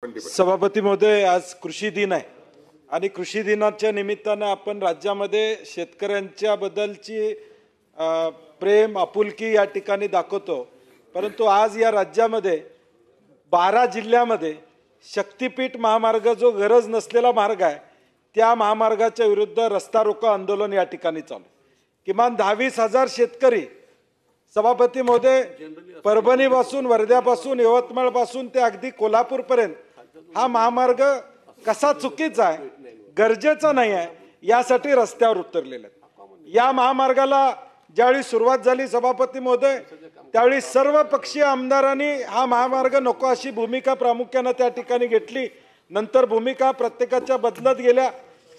सभापती महोदय, आज कृषी दिन आहे आणि कृषी दिनाच्या निमित्तानं आपण राज्यामध्ये शेतकऱ्यांच्या बद्दलची प्रेम आपुलकी या ठिकाणी दाखवतो। परंतु आज या राज्यामध्ये 12 जिल्ह्यामध्ये शक्तीपीठ महामार्ग जो गरज नसलेला मार्ग आहे त्या महामार्गाच्या विरुद्ध रस्ता रोको आंदोलन या ठिकाणी चालू। किमान 10-20 हजार शेतकरी सभापती महोदय परभणीपासून वर्ध्यापासून यवतमाळपासून ते अगदी कोल्हापूरपर्यंत हा महामार्ग कसा चुकीचा आहे गरजेचा नाही आहे यासाठी रस्त्यावर उतरलेले आहेत। या महामार्गाला ज्यावेळी सुरुवात झाली सभापती महोदय त्यावेळी सर्व पक्षीय आमदारांनी हा महामार्ग नको अशी भूमिका प्रामुख्याने त्या ठिकाणी घेतली। नंतर भूमिका प्रत्येकाच्या बदलत गेल्या।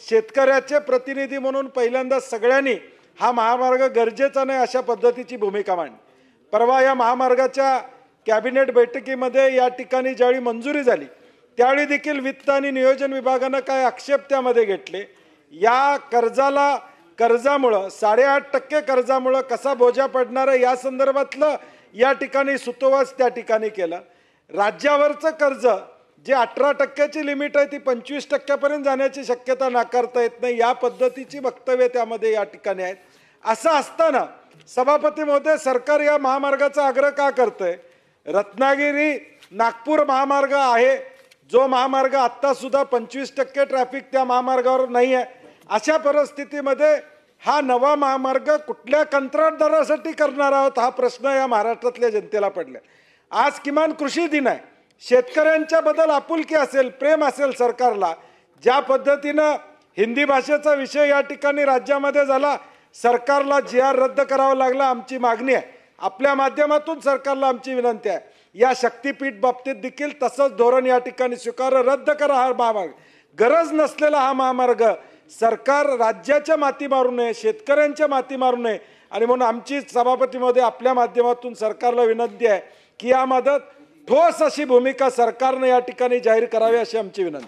शेतकऱ्याचे प्रतिनिधी म्हणून पहिल्यांदा सगळ्यांनी हा महामार्ग गरजेचा नाही अशा पद्धतीची भूमिका मांडली। परवा या महामार्गाच्या कॅबिनेट बैठकीमध्ये या ठिकाणी ज्यावेळी मंजुरी झाली त्यावेळी देखील वित्त आणि नियोजन विभागाने काय आक्षेप त्यामध्ये घेतले। या कर्जामुळे 8.5% कर्जामुळे कसा बोजा पडणार या संदर्भातलं या ठिकाणी सुतोवाच त्या ठिकाणी केला। राज्यावरचं कर्ज जे 18% लिमिट आहे ती 25% पर्यंत जाण्याची शक्यता नाकारता येत नाही या पद्धतीची वक्तव्य त्यामध्ये या ठिकाणी आहेत। असं असताना सभापती महोदय सरकार या महामार्गाचा आग्रह का करतंय? रत्नागिरी नागपूर महामार्ग आहे जो महामार्ग आता सुद्धा 25% ट्रॅफिक त्या महामार्गावर नाही आहे। अशा परिस्थितीमध्ये हा नवा महामार्ग कुठल्या कंत्राटदारासाठी करणार आहोत हा प्रश्न या महाराष्ट्रातल्या जनतेला पडलाय। आज किमान कृषी दिन आहे, शेतकऱ्यांच्या बद्दल आपुलकी असेल प्रेम असेल सरकारला। ज्या पद्धतीनं हिंदी भाषेचा विषय या ठिकाणी राज्यामध्ये झाला सरकारला GR रद्द करावा लागला आमची मागणी आहे। आपल्या माध्यमातून सरकारला आमची विनंती आहे या शक्तीपीठ बाबतीत देखील तसंच धोरण या ठिकाणी स्वीकार रद्द करा। हा महामार्ग गरज नसलेला हा महामार्ग सरकार राज्याच्या माती मारू नये शेतकऱ्यांच्या माती मारू नये आणि म्हणून आमची सभापतीमध्ये आपल्या माध्यमातून सरकारला विनंती आहे की यामध्ये ठोस अशी भूमिका सरकारने या ठिकाणी जाहीर करावी अशी आमची विनंती।